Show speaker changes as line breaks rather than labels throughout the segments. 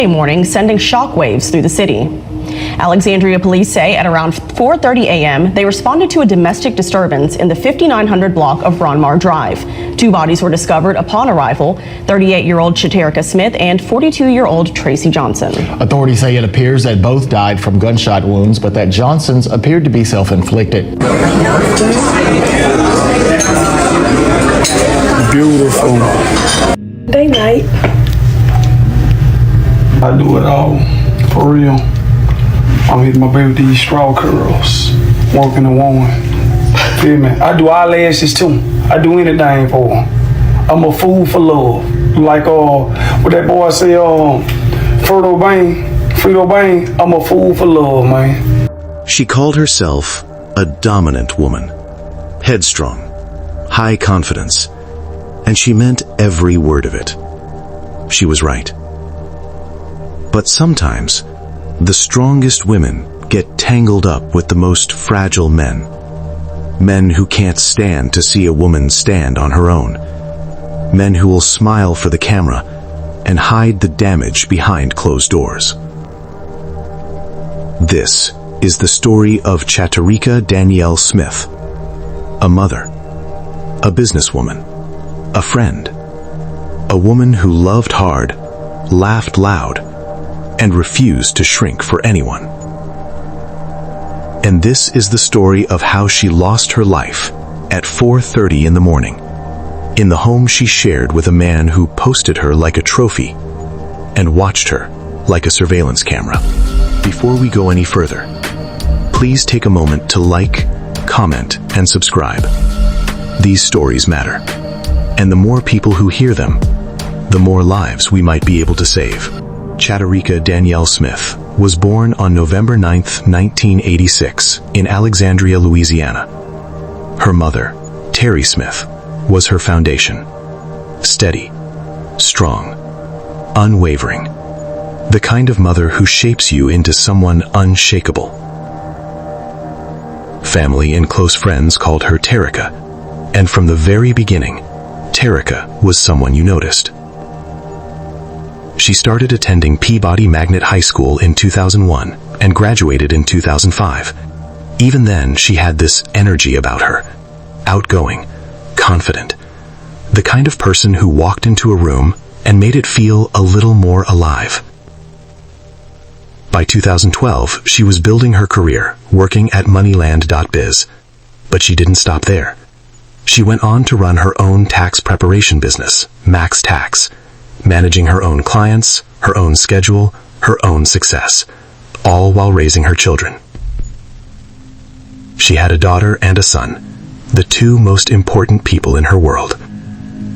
morning, sending shockwaves through the city. Alexandria police say at around 4:30 a.m. they responded to a domestic disturbance in the 5900 block of Ronmar Drive. 2 bodies were discovered upon arrival: 38-year-old Chaterica Smith and 42-year-old Tracy Johnson.
Authorities say it appears that both died from gunshot wounds, but that Johnson's appeared to be self-inflicted.
Beautiful.
Day night.
I do it all, for real. I'm hitting my baby with these straw curls, working the one. Feel me? I do eyelashes too. I do anything for her. I'm a fool for love. Like what that boy say, Frito Bang, I'm a fool for love, man.
She called herself a dominant woman, headstrong, high confidence, and she meant every word of it. She was right. But sometimes, the strongest women get tangled up with the most fragile men. Men who can't stand to see a woman stand on her own. Men who will smile for the camera and hide the damage behind closed doors. This is the story of Chaterica Danielle Smith, a mother, a businesswoman, a friend, a woman who loved hard, laughed loud, and refused to shrink for anyone. And this is the story of how she lost her life at 4:30 in the morning, in the home she shared with a man who posted her like a trophy and watched her like a surveillance camera. Before we go any further, please take a moment to like, comment, and subscribe. These stories matter, and the more people who hear them, the more lives we might be able to save. Chaterica Danielle Smith was born on November 9, 1986, in Alexandria, Louisiana. Her mother, Terry Smith, was her foundation. Steady, strong, unwavering. The kind of mother who shapes you into someone unshakable. Family and close friends called her Terica, and from the very beginning, Terica was someone you noticed. She started attending Peabody Magnet High School in 2001 and graduated in 2005. Even then, she had this energy about her. Outgoing, confident. The kind of person who walked into a room and made it feel a little more alive. By 2012, she was building her career, working at Moneyland.biz. But she didn't stop there. She went on to run her own tax preparation business, Max Tax, managing her own clients, her own schedule, her own success, all while raising her children. She had a daughter and a son, the 2 most important people in her world.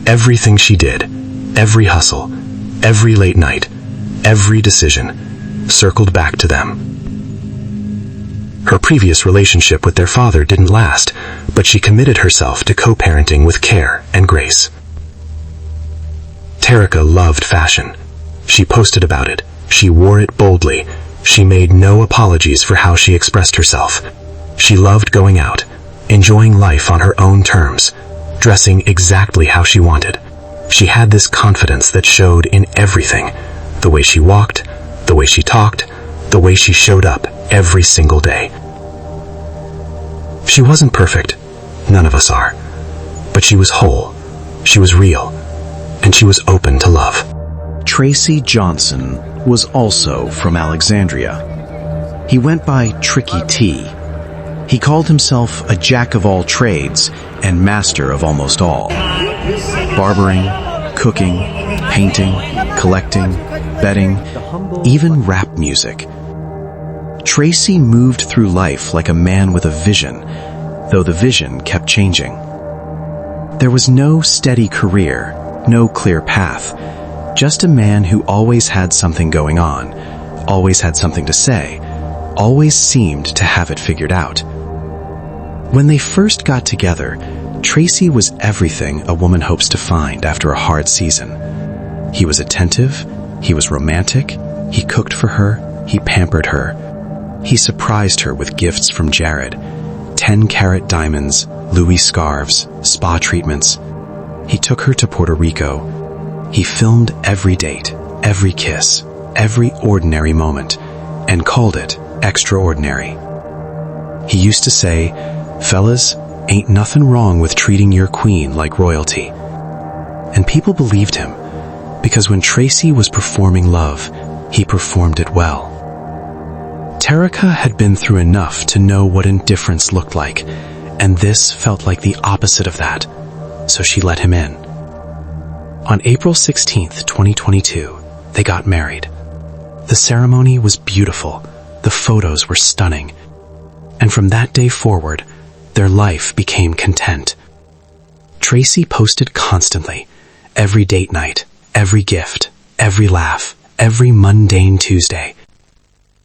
Everything she did, every hustle, every late night, every decision, circled back to them. Her previous relationship with their father didn't last, but she committed herself to co-parenting with care and grace. Terica loved fashion. She posted about it. She wore it boldly. She made no apologies for how she expressed herself. She loved going out, enjoying life on her own terms, dressing exactly how she wanted. She had this confidence that showed in everything. The way she walked, the way she talked, the way she showed up every single day. She wasn't perfect. None of us are. But she was whole. She was real. And she was open to love.
Tracy Johnson was also from Alexandria. He went by Tricky T. He called himself a jack of all trades and master of almost all. Barbering, cooking, painting, collecting, betting, even rap music. Tracy moved through life like a man with a vision, though the vision kept changing. There was no steady career, no clear path, just a man who always had something going on, always had something to say, always seemed to have it figured out. When they first got together, Tracy was everything a woman hopes to find after a hard season. He was attentive, he was romantic, he cooked for her, he pampered her. He surprised her with gifts from Jared, 10-carat diamonds, Louis scarves, spa treatments. He took her to Puerto Rico. He filmed every date, every kiss, every ordinary moment and called it extraordinary. He used to say, "Fellas, ain't nothing wrong with treating your queen like royalty." And people believed him, because when Tracy was performing love, he performed it well. Terica had been through enough to know what indifference looked like, and this felt like the opposite of that, so she let him in. On April 16th, 2022, they got married. The ceremony was beautiful, the photos were stunning, and from that day forward, their life became content. Tracy posted constantly, every date night, every gift, every laugh, every mundane Tuesday.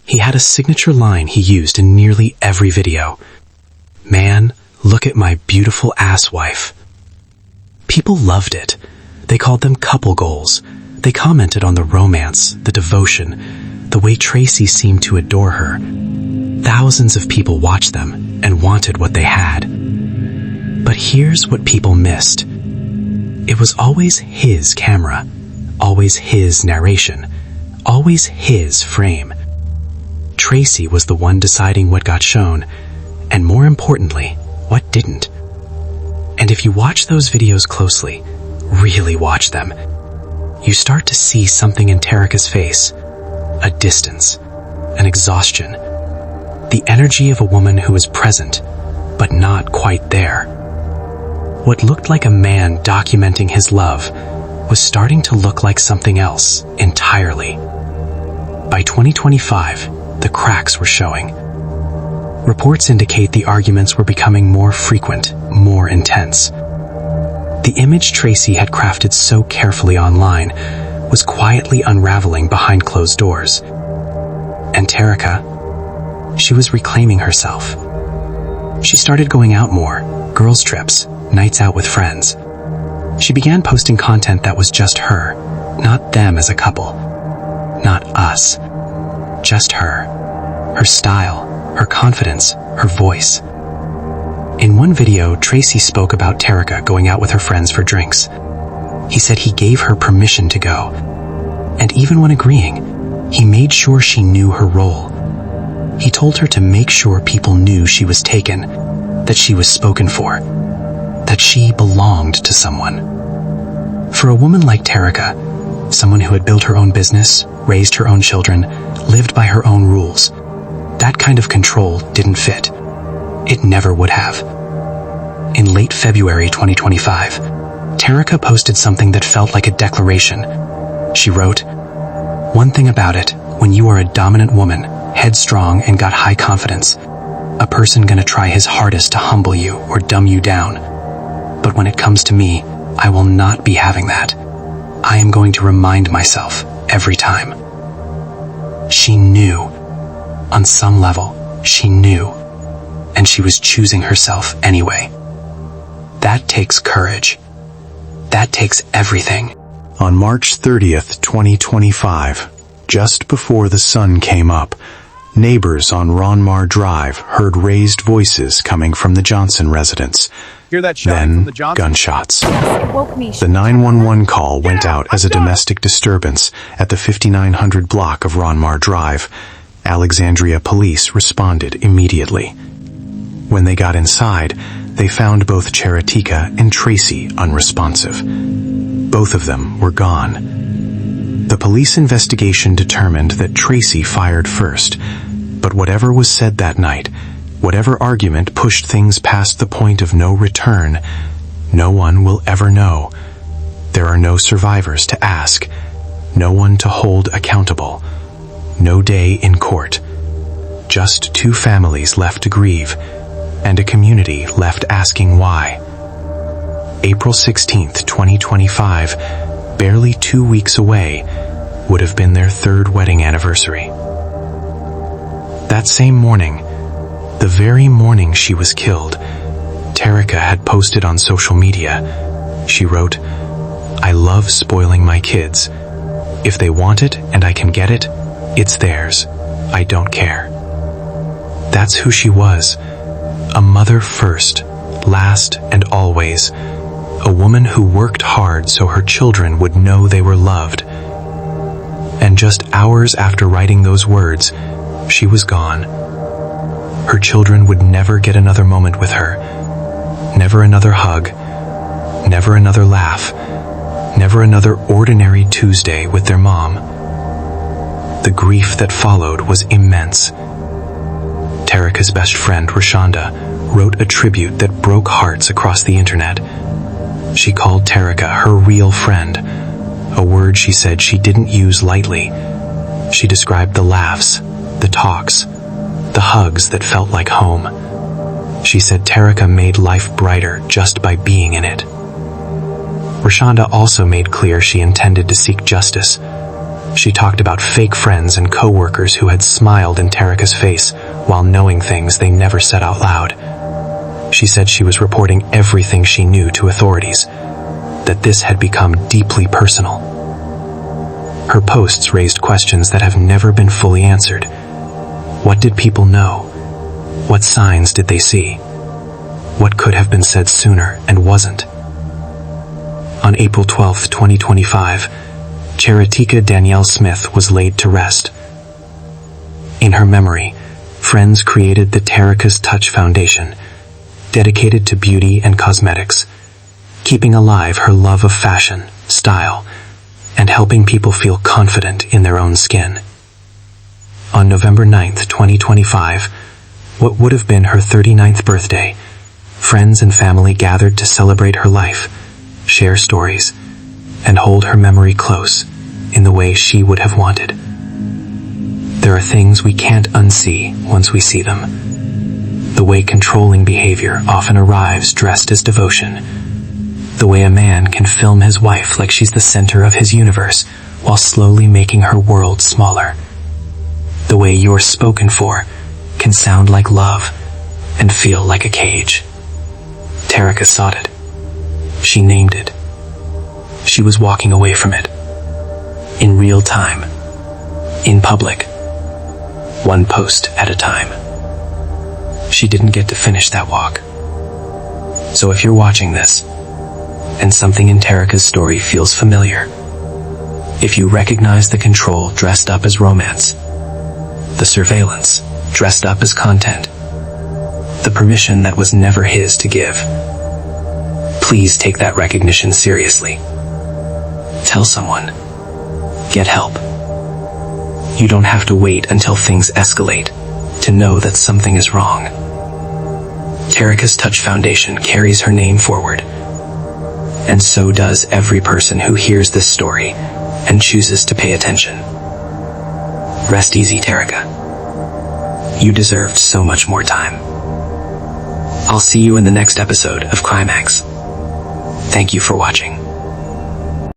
He had a signature line he used in nearly every video. "Man, look at my beautiful ass wife." People loved it. They called them couple goals. They commented on the romance, the devotion, the way Tracy seemed to adore her. Thousands of people watched them and wanted what they had. But here's what people missed. It was always his camera, always his narration, always his frame. Tracy was the one deciding what got shown, and more importantly, what didn't. And if you watch those videos closely, really watch them, you start to see something in Terica's face, a distance, an exhaustion, the energy of a woman who is present, but not quite there. What looked like a man documenting his love was starting to look like something else entirely. By 2025, the cracks were showing. Reports indicate the arguments were becoming more frequent, more intense. The image Tracy had crafted so carefully online was quietly unraveling behind closed doors. And Terica, she was reclaiming herself. She started going out more, girls' trips, nights out with friends. She began posting content that was just her, not them as a couple, not us, just her, her style, her confidence, her voice. In one video, Tracy spoke about Terica going out with her friends for drinks. He said he gave her permission to go, and even when agreeing, he made sure she knew her role. He told her to make sure people knew she was taken, that she was spoken for, that she belonged to someone. For a woman like Terica, someone who had built her own business, raised her own children, lived by her own rules, that kind of control didn't fit. It never would have. In late February 2025, Terica posted something that felt like a declaration. She wrote, "One thing about it, when you are a dominant woman, headstrong and got high confidence, a person gonna try his hardest to humble you or dumb you down. But when it comes to me, I will not be having that. I am going to remind myself every time." She knew. On some level, she knew. And she was choosing herself anyway. That takes courage. That takes everything.
On March 30th, 2025, just before the sun came up, neighbors on Ronmar Drive heard raised voices coming from the Johnson residence.
Hear that shot
Then
from the Johnson?
gunshots.
It woke me.
The 911 call went out as a domestic disturbance at the 5900 block of Ronmar Drive. Alexandria police responded immediately. When they got inside, they found both Charitika and Tracy unresponsive. Both of them were gone. The police investigation determined that Tracy fired first, but whatever was said that night, whatever argument pushed things past the point of no return, no one will ever know. There are no survivors to ask, no one to hold accountable, no day in court. Just two families left to grieve, and a community left asking why. April 16th, 2025, barely 2 weeks away, would have been their third wedding anniversary. That same morning, the very morning she was killed, Terica had posted on social media. She wrote, "I love spoiling my kids. If they want it and I can get it, it's theirs. I don't care." That's who she was. A mother first, last and always. A woman who worked hard so her children would know they were loved. And just hours after writing those words, she was gone. Her children would never get another moment with her. Never another hug. Never another laugh. Never another ordinary Tuesday with their mom. The grief that followed was immense. Terica's best friend, Rashonda, wrote a tribute that broke hearts across the internet. She called Terica her real friend, a word she said she didn't use lightly. She described the laughs, the talks, the hugs that felt like home. She said Terica made life brighter just by being in it. Rashonda also made clear she intended to seek justice. She talked about fake friends and co-workers who had smiled in Terica's face while knowing things they never said out loud. She said she was reporting everything she knew to authorities, that this had become deeply personal. Her posts raised questions that have never been fully answered. What did people know? What signs did they see? What could have been said sooner and wasn't? On April 12, 2025, Cheritika Danielle Smith was laid to rest. In her memory, friends created the Terica's Touch Foundation, dedicated to beauty and cosmetics, keeping alive her love of fashion, style, and helping people feel confident in their own skin. On November 9, 2025, what would have been her 39th birthday, friends and family gathered to celebrate her life, share stories, and hold her memory close in the way she would have wanted. There are things we can't unsee once we see them. The way controlling behavior often arrives dressed as devotion. The way a man can film his wife like she's the center of his universe while slowly making her world smaller. The way you're spoken for can sound like love and feel like a cage. Terica sought it. She named it. She was walking away from it. In real time. In public. One post at a time. She didn't get to finish that walk. So if you're watching this, and something in Terica's story feels familiar, if you recognize the control dressed up as romance, the surveillance dressed up as content, the permission that was never his to give, please take that recognition seriously. Tell someone. Get help. You don't have to wait until things escalate to know that something is wrong. Terica's Touch Foundation carries her name forward, and so does every person who hears this story and chooses to pay attention. Rest easy, Terica. You deserved so much more time. I'll see you in the next episode of Climax. Thank you for watching.